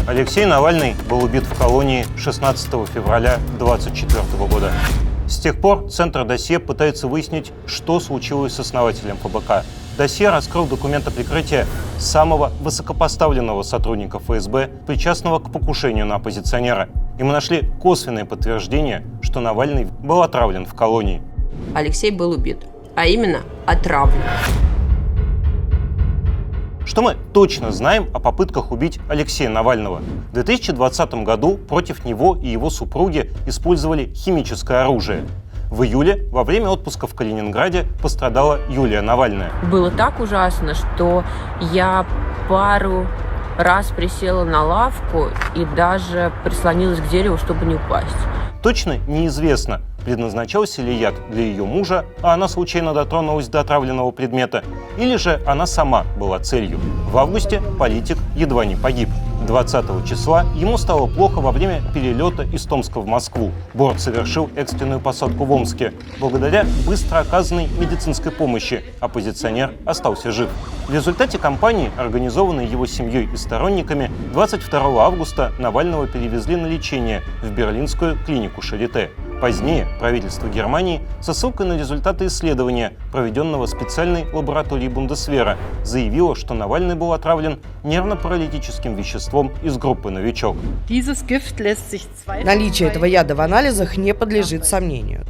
Алексей Навальный был убит в колонии 16 февраля 2024 года. С тех пор Центр досье пытается выяснить, что случилось с основателем ФБК. Досье раскрыл документы прикрытия самого высокопоставленного сотрудника ФСБ, причастного к покушению на оппозиционера. И мы нашли косвенное подтверждение, что Навальный был отравлен в колонии. Алексей был убит, а именно отравлен. Что мы точно знаем о попытках убить Алексея Навального? В 2020 году против него и его супруги использовали химическое оружие. В июле во время отпуска в Калининграде пострадала Юлия Навальная. Было так ужасно, что я пару раз присела на лавку и даже прислонилась к дереву, чтобы не упасть. Точно неизвестно, предназначался ли яд для ее мужа, а она случайно дотронулась до отравленного предмета, или же она сама была целью. В августе политик едва не погиб. 20 числа ему стало плохо во время перелета из Томска в Москву. Борт совершил экстренную посадку в Омске. Благодаря быстро оказанной медицинской помощи оппозиционер остался жив. В результате кампании, организованной его семьей и сторонниками, 22 августа Навального перевезли на лечение в берлинскую клинику Шарите. Позднее правительство Германии со ссылкой на результаты исследования, проведенного специальной лабораторией Бундесвера, заявило, что Навальный был отравлен нервно-паралитическим веществом из группы «Новичок». Наличие этого яда в анализах не подлежит сомнению.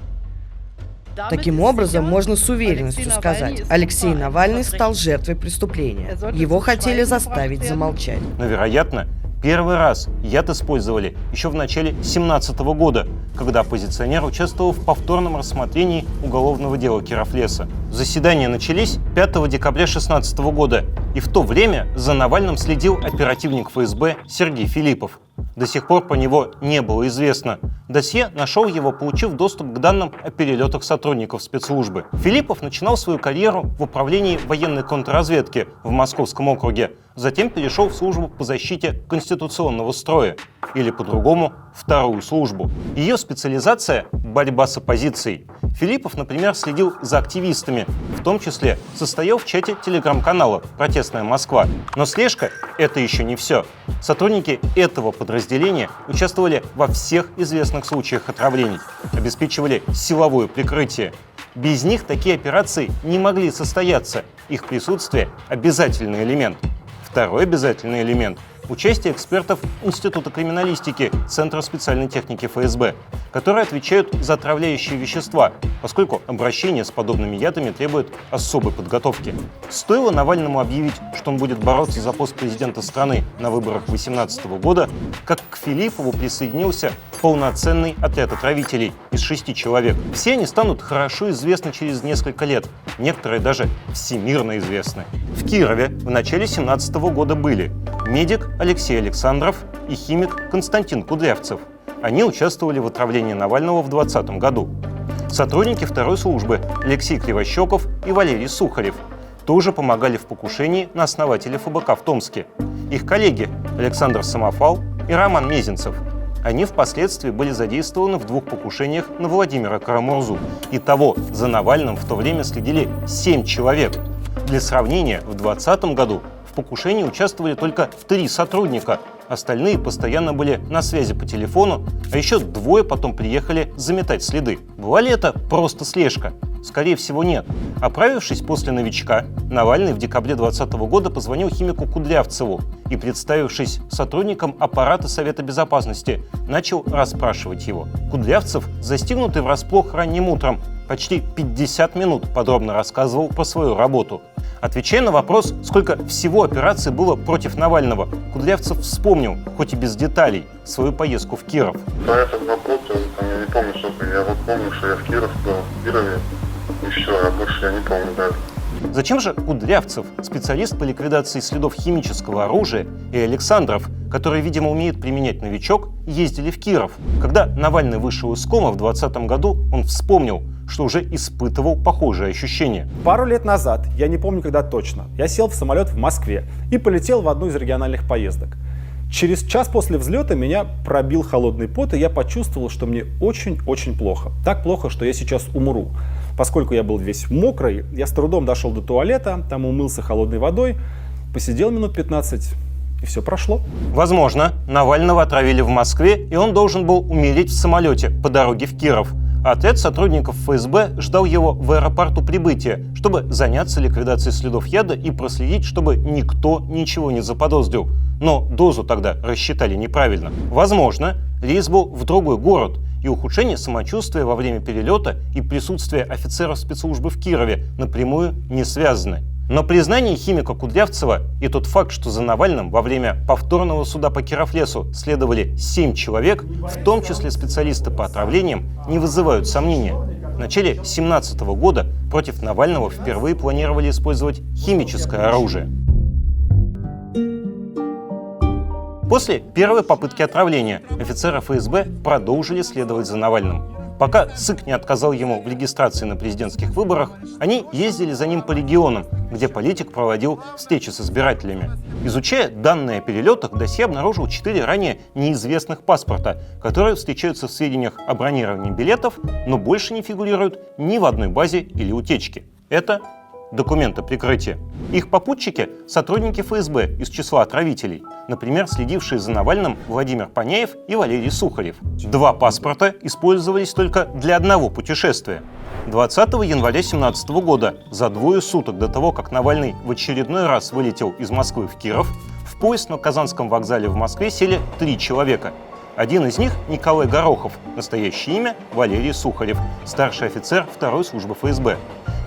Таким образом, можно с уверенностью сказать, Алексей Навальный стал жертвой преступления. Его хотели заставить замолчать. Но, вероятно, первый раз яд использовали еще в начале 2017 года, когда оппозиционер участвовал в повторном рассмотрении уголовного дела Кировлеса. Заседания начались 5 декабря 2016 года, и в то время за Навальным следил оперативник ФСБ Сергей Филиппов. До сих пор по него не было известно. Досье нашел его, получив доступ к данным о перелетах сотрудников спецслужбы. Филиппов начинал свою карьеру в управлении военной контрразведки в Московском округе, затем перешел в службу по защите конституционного строя, или по-другому вторую службу. Ее специализация – борьба с оппозицией. Филиппов, например, следил за активистами, в том числе состоял в чате телеграм-канала «Протестная Москва». Но слежка – это еще не все. Сотрудники этого подразделения участвовали во всех известных случаях отравлений, обеспечивали силовое прикрытие. Без них такие операции не могли состояться, их присутствие – обязательный элемент. Второй обязательный элемент – участие экспертов Института криминалистики Центра специальной техники ФСБ, которые отвечают за отравляющие вещества, поскольку обращение с подобными ядами требует особой подготовки. Стоило Навальному объявить, что он будет бороться за пост президента страны на выборах 2018 года, как к Филиппову присоединился полноценный отряд отравителей из 6 человек. Все они станут хорошо известны через несколько лет, некоторые даже всемирно известны. В Кирове в начале 2017 года были медик Алексей Александров и химик Константин Кудрявцев. Они участвовали в отравлении Навального в 2020 году. Сотрудники второй службы Алексей Кривощеков и Валерий Сухарев тоже помогали в покушении на основателя ФБК в Томске. Их коллеги Александр Самофал и Роман Мезенцев. Они впоследствии были задействованы в 2 покушениях на Владимира Карамурзу. Итого за Навальным в то время следили 7 человек. Для сравнения, в 2020 году в покушении участвовали только 3 сотрудника. Остальные постоянно были на связи по телефону, а еще 2 потом приехали заметать следы. Была ли это просто слежка? Скорее всего, нет. Оправившись после «Новичка», Навальный в декабре 2020 года позвонил химику Кудрявцеву и, представившись сотрудником аппарата Совета Безопасности, начал расспрашивать его. Кудрявцев, застигнутый врасплох ранним утром, почти 50 минут подробно рассказывал про свою работу. Отвечая на вопрос, сколько всего операций было против Навального, Кудрявцев вспомнил, хоть и без деталей, свою поездку в Киров. По этому вопросу я не помню, сколько. Я вот помню, что я в Кирове, и все, а больше я не помню даже. Зачем же Кудрявцев, специалист по ликвидации следов химического оружия, и Александров, который, видимо, умеет применять «Новичок», ездили в Киров? Когда Навальный вышел из комы в 2020 году, он вспомнил, что уже испытывал похожие ощущения. Пару лет назад, я не помню когда точно, я сел в самолет в Москве и полетел в одну из региональных поездок. Через час после взлета меня пробил холодный пот, и я почувствовал, что мне очень-очень плохо. Так плохо, что я сейчас умру. Поскольку я был весь мокрый, я с трудом дошел до туалета, там умылся холодной водой, посидел минут 15 и все прошло. Возможно, Навального отравили в Москве, и он должен был умереть в самолете по дороге в Киров. Отряд сотрудников ФСБ ждал его в аэропорту прибытия, чтобы заняться ликвидацией следов яда и проследить, чтобы никто ничего не заподозрил. Но дозу тогда рассчитали неправильно. Возможно, рейс был в другой город, и ухудшение самочувствия во время перелета и присутствие офицеров спецслужбы в Кирове напрямую не связаны. Но признание химика Кудрявцева и тот факт, что за Навальным во время повторного суда по Кировлесу следовали 7 человек, в том числе специалисты по отравлениям, не вызывают сомнения. В начале 2017 года против Навального впервые планировали использовать химическое оружие. После первой попытки отравления офицеры ФСБ продолжили следовать за Навальным. Пока СЫК не отказал ему в регистрации на президентских выборах, они ездили за ним по регионам, где политик проводил встречи с избирателями. Изучая данные о перелетах, досье обнаружил 4 ранее неизвестных паспорта, которые встречаются в сведениях о бронировании билетов, но больше не фигурируют ни в одной базе или утечке. Это документы прикрытия. Их попутчики – сотрудники ФСБ из числа отравителей, например, следившие за Навальным Владимир Паняев и Валерий Сухарев. 2 паспорта использовались только для одного путешествия. 20 января 2017 года, за 2 суток до того, как Навальный в очередной раз вылетел из Москвы в Киров, в поезд на Казанском вокзале в Москве сели 3 человека. Один из них – Николай Горохов, настоящее имя – Валерий Сухарев, старший офицер 2-й службы ФСБ.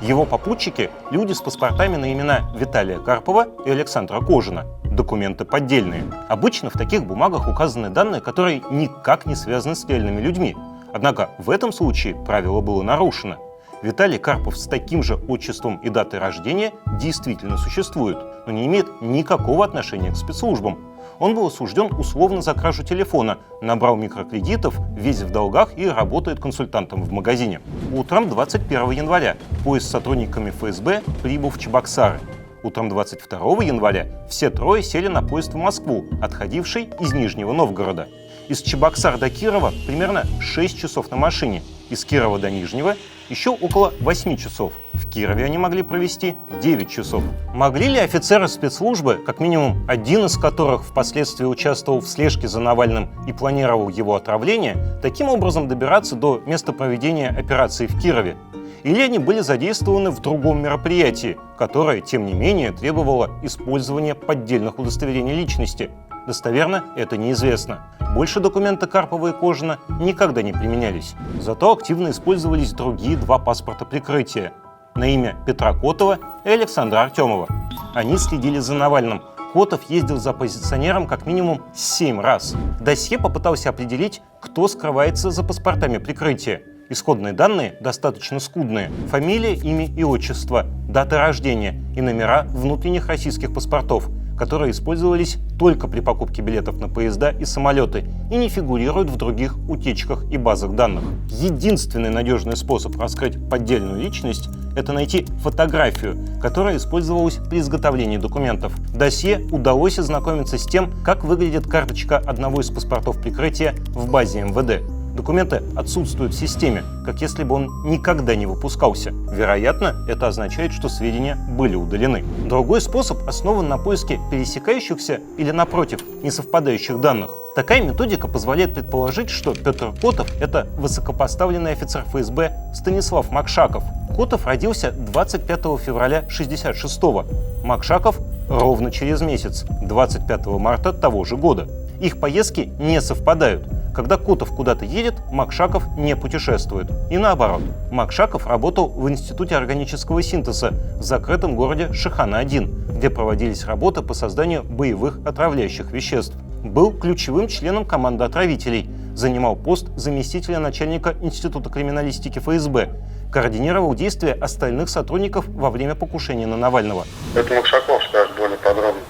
Его попутчики – люди с паспортами на имена Виталия Карпова и Александра Кожина. Документы поддельные. Обычно в таких бумагах указаны данные, которые никак не связаны с реальными людьми. Однако в этом случае правило было нарушено. Виталий Карпов с таким же отчеством и датой рождения действительно существует, но не имеет никакого отношения к спецслужбам. Он был осужден условно за кражу телефона, набрал микрокредитов, весь в долгах и работает консультантом в магазине. Утром 21 января поезд с сотрудниками ФСБ прибыл в Чебоксары. Утром 22 января все 3 сели на поезд в Москву, отходивший из Нижнего Новгорода. Из Чебоксар до Кирова примерно 6 часов на машине, из Кирова до Нижнего еще около 8 часов. В Кирове они могли провести 9 часов. Могли ли офицеры спецслужбы, как минимум один из которых впоследствии участвовал в слежке за Навальным и планировал его отравление, таким образом добираться до места проведения операции в Кирове? Или они были задействованы в другом мероприятии, которое, тем не менее, требовало использования поддельных удостоверений личности? Достоверно это неизвестно. Больше документы Карпова и Кожина никогда не применялись. Зато активно использовались другие 2 паспорта прикрытия на имя Петра Котова и Александра Артемова. Они следили за Навальным. Котов ездил за оппозиционером как минимум 7 раз. Досье попытался определить, кто скрывается за паспортами прикрытия. Исходные данные достаточно скудные. Фамилия, имя и отчество, дата рождения и номера внутренних российских паспортов, которые использовались только при покупке билетов на поезда и самолеты и не фигурируют в других утечках и базах данных. Единственный надежный способ раскрыть поддельную личность – это найти фотографию, которая использовалась при изготовлении документов. В досье удалось ознакомиться с тем, как выглядит карточка одного из паспортов прикрытия в базе МВД. Документы отсутствуют в системе, как если бы он никогда не выпускался. Вероятно, это означает, что сведения были удалены. Другой способ основан на поиске пересекающихся или, напротив, несовпадающих данных. Такая методика позволяет предположить, что Петр Котов – это высокопоставленный офицер ФСБ Станислав Макшаков. Котов родился 25 февраля 1966-го, Макшаков – ровно через месяц, 25 марта того же года. Их поездки не совпадают. Когда Котов куда-то едет, Макшаков не путешествует. И наоборот. Макшаков работал в Институте органического синтеза в закрытом городе Шихана-1, где проводились работы по созданию боевых отравляющих веществ. Был ключевым членом команды отравителей, занимал пост заместителя начальника Института криминалистики ФСБ, координировал действия остальных сотрудников во время покушения на Навального. Это Макшаков скажет более подробно.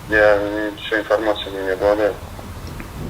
Я всей информацией не обладаю.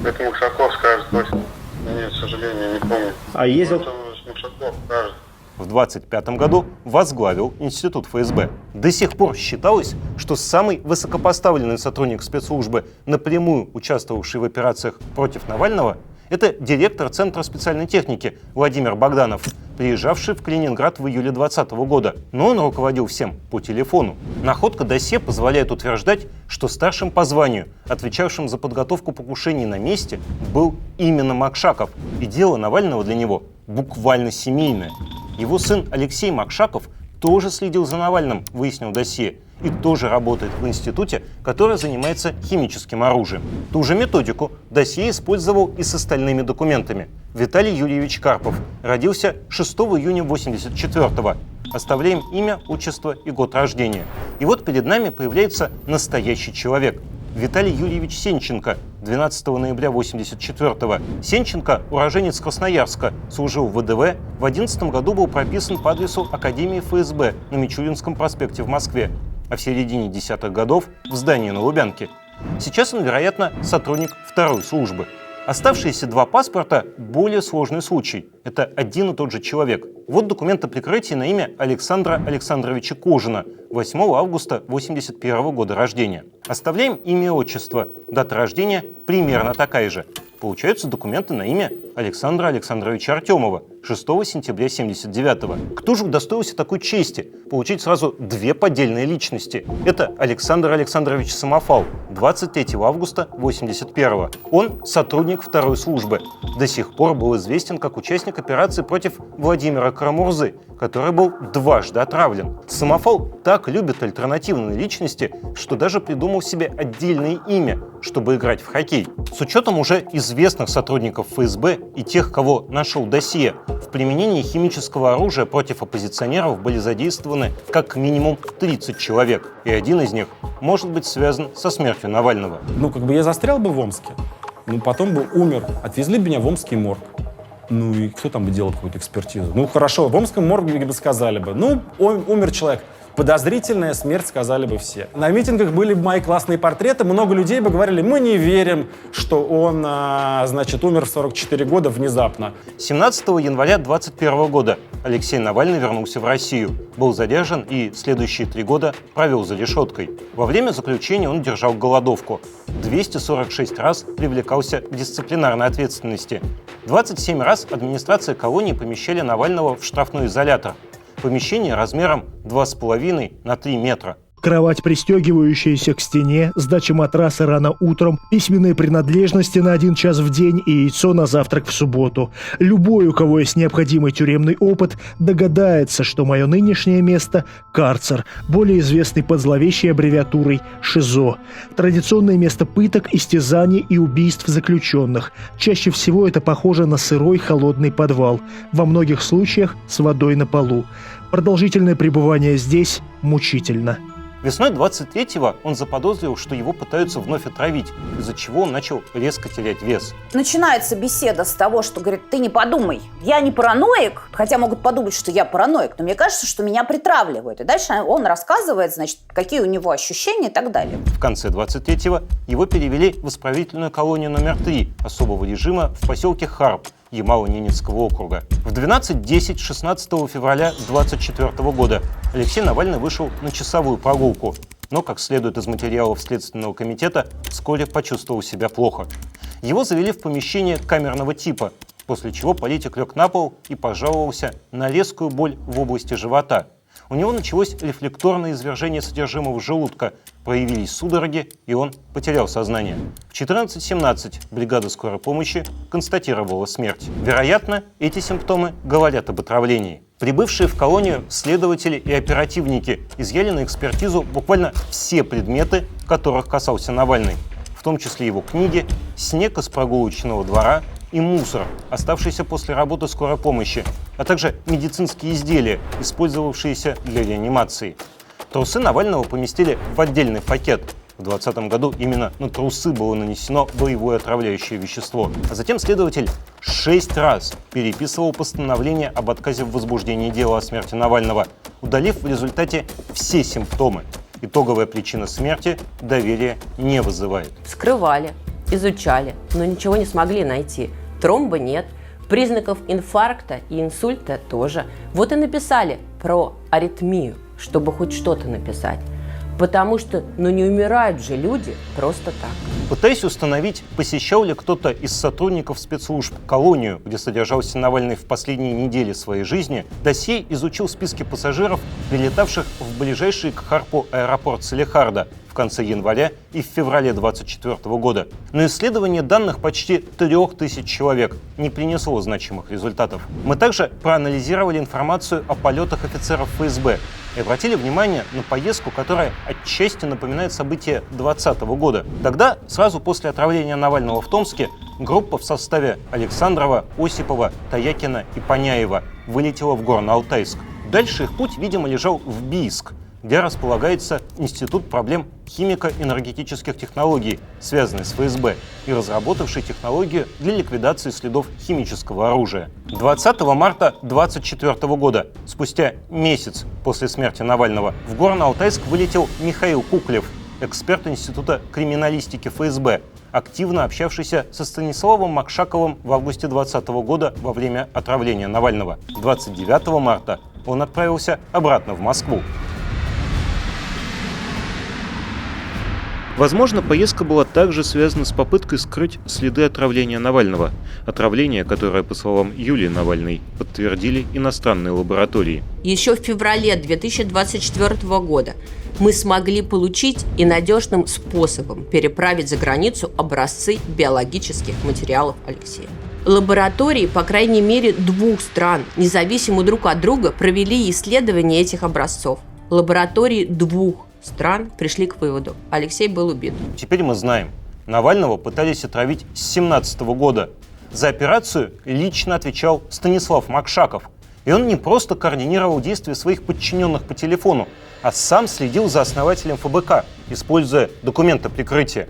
Это Макшаков скажет точно. Нет, к сожалению, не помню. А ездил? Это Макшаков скажет. В 1925 году возглавил Институт ФСБ. До сих пор считалось, что самый высокопоставленный сотрудник спецслужбы, напрямую участвовавший в операциях против Навального, Это директор Центра специальной техники Владимир Богданов, приезжавший в Калининград в июле 2020 года. Но он руководил всем по телефону. Находка досье позволяет утверждать, что старшим по званию, отвечавшим за подготовку покушений на месте, был именно Макшаков. И дело Навального для него буквально семейное. Его сын Алексей Макшаков тоже следил за Навальным, выяснил досье, и тоже работает в институте, который занимается химическим оружием. Ту же методику досье использовал и с остальными документами. Виталий Юрьевич Карпов родился 6 июня 1984-го. Оставляем имя, отчество и год рождения. И вот перед нами появляется настоящий человек. Виталий Юрьевич Сенченко, 12 ноября 1984-го. Сенченко – уроженец Красноярска, служил в ВДВ, в 2011 году был прописан по адресу Академии ФСБ на Мичуринском проспекте в Москве, а в середине десятых годов в здании на Лубянке. Сейчас он, вероятно, сотрудник второй службы. Оставшиеся два паспорта – более сложный случай. Это один и тот же человек. Вот документ о прикрытии на имя Александра Александровича Кожина, 8 августа 1981 года рождения. Оставляем имя и отчество. Дата рождения примерно такая же. Получаются документы на имя Александра Александровича Артемова, 6 сентября 1979. Кто же удостоился такой чести получить сразу две поддельные личности? Это Александр Александрович Самофал, 23 августа 1981. Он сотрудник второй службы. До сих пор был известен как участник операции против Владимира Карамурзы, который был дважды отравлен. Самофал так любит альтернативные личности, что даже придумал себе отдельное имя, чтобы играть в хоккей. С учетом уже известных сотрудников ФСБ и тех, кого нашел досье, в применении химического оружия против оппозиционеров были задействованы как минимум 30 человек, и один из них может быть связан со смертью Навального. Я застрял бы в Омске, потом бы умер, отвезли бы меня в Омский морг. И кто там бы делал какую-то экспертизу? Хорошо, в Омском морге бы сказали бы, умер человек. Подозрительная смерть, сказали бы все. На митингах были бы мои классные портреты, много людей бы говорили, мы не верим, что он, умер в 44 года внезапно. 17 января 2021 года Алексей Навальный вернулся в Россию, был задержан и следующие 3 года провел за решеткой. Во время заключения он держал голодовку. 246 раз привлекался к дисциплинарной ответственности. 27 раз администрация колонии помещали Навального в штрафной изолятор. Помещение размером 2,5 на 3 метра. Кровать, пристегивающаяся к стене, сдача матраса рано утром, письменные принадлежности на 1 час в день и яйцо на завтрак в субботу. Любой, у кого есть необходимый тюремный опыт, догадается, что мое нынешнее место – карцер, более известный под зловещей аббревиатурой ШИЗО. Традиционное место пыток, истязаний и убийств заключенных. Чаще всего это похоже на сырой холодный подвал, во многих случаях с водой на полу. Продолжительное пребывание здесь мучительно. Весной 23-го он заподозрил, что его пытаются вновь отравить, из-за чего он начал резко терять вес. Начинается беседа с того, что говорит, ты не подумай, я не параноик, хотя могут подумать, что я параноик, но мне кажется, что меня притравливают. И дальше он рассказывает, какие у него ощущения и так далее. В конце 23-го его перевели в исправительную колонию номер 3 особого режима в поселке Харп Ямало-Ненецкого округа. В 12:10 16 февраля 2024 года Алексей Навальный вышел на часовую прогулку, но, как следует из материалов Следственного комитета, вскоре почувствовал себя плохо. Его завели в помещение камерного типа, после чего политик лег на пол и пожаловался на резкую боль в области живота. У него началось рефлекторное извержение содержимого желудка, проявились судороги, и он потерял сознание. В 14:17 бригада скорой помощи констатировала смерть. Вероятно, эти симптомы говорят об отравлении. Прибывшие в колонию следователи и оперативники изъяли на экспертизу буквально все предметы, которых касался Навальный, в том числе его книги, снег из прогулочного двора и мусор, оставшийся после работы скорой помощи, а также медицинские изделия, использовавшиеся для реанимации. Трусы Навального поместили в отдельный пакет. В 2020 году именно на трусы было нанесено боевое отравляющее вещество. А затем следователь 6 раз переписывал постановление об отказе в возбуждении дела о смерти Навального, удалив в результате все симптомы. Итоговая причина смерти доверия не вызывает. Скрывали, изучали, но ничего не смогли найти. Тромба нет, признаков инфаркта и инсульта тоже. Вот и написали про аритмию, чтобы хоть что-то написать. Потому что, не умирают же люди просто так. Пытаясь установить, посещал ли кто-то из сотрудников спецслужб колонию, где содержался Навальный в последние недели своей жизни, досье изучил списки пассажиров, прилетавших в ближайший к Харпу аэропорт Салехарда в конце января и в феврале 2024 года. Но исследование данных почти 3000 человек не принесло значимых результатов. Мы также проанализировали информацию о полетах офицеров ФСБ и обратили внимание на поездку, которая отчасти напоминает события 2020 года. Тогда, сразу после отравления Навального в Томске, группа в составе Александрова, Осипова, Таякина и Паняева вылетела в Горно-Алтайск. Дальше их путь, видимо, лежал в Бийск, где располагается Институт проблем химико-энергетических технологий, связанный с ФСБ, и разработавший технологию для ликвидации следов химического оружия. 20 марта 2024 года, спустя месяц после смерти Навального, в Горно-Алтайск вылетел Михаил Куклев, эксперт Института криминалистики ФСБ, активно общавшийся со Станиславом Макшаковым в августе 2020 года во время отравления Навального. 29 марта он отправился обратно в Москву. Возможно, поездка была также связана с попыткой скрыть следы отравления Навального. Отравление, которое, по словам Юлии Навальной, подтвердили иностранные лаборатории. Еще в феврале 2024 года мы смогли получить и надежным способом переправить за границу образцы биологических материалов Алексея. Лаборатории, по крайней мере, 2 стран, независимо друг от друга, провели исследование этих образцов. Лаборатории 2 стран пришли к выводу: Алексей был убит. Теперь мы знаем, Навального пытались отравить с 2017 года. За операцию лично отвечал Станислав Макшаков. И он не просто координировал действия своих подчиненных по телефону, а сам следил за основателем ФБК, используя документы прикрытия.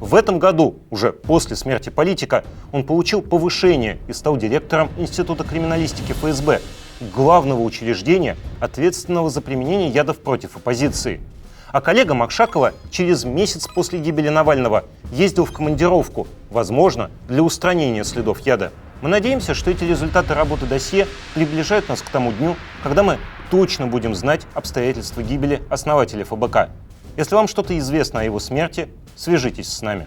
В этом году, уже после смерти политика, он получил повышение и стал директором Института криминалистики ФСБ, главного учреждения, ответственного за применение ядов против оппозиции. А коллега Макшакова через месяц после гибели Навального ездил в командировку, возможно, для устранения следов яда. Мы надеемся, что эти результаты работы досье приближают нас к тому дню, когда мы точно будем знать обстоятельства гибели основателя ФБК. Если вам что-то известно о его смерти, свяжитесь с нами.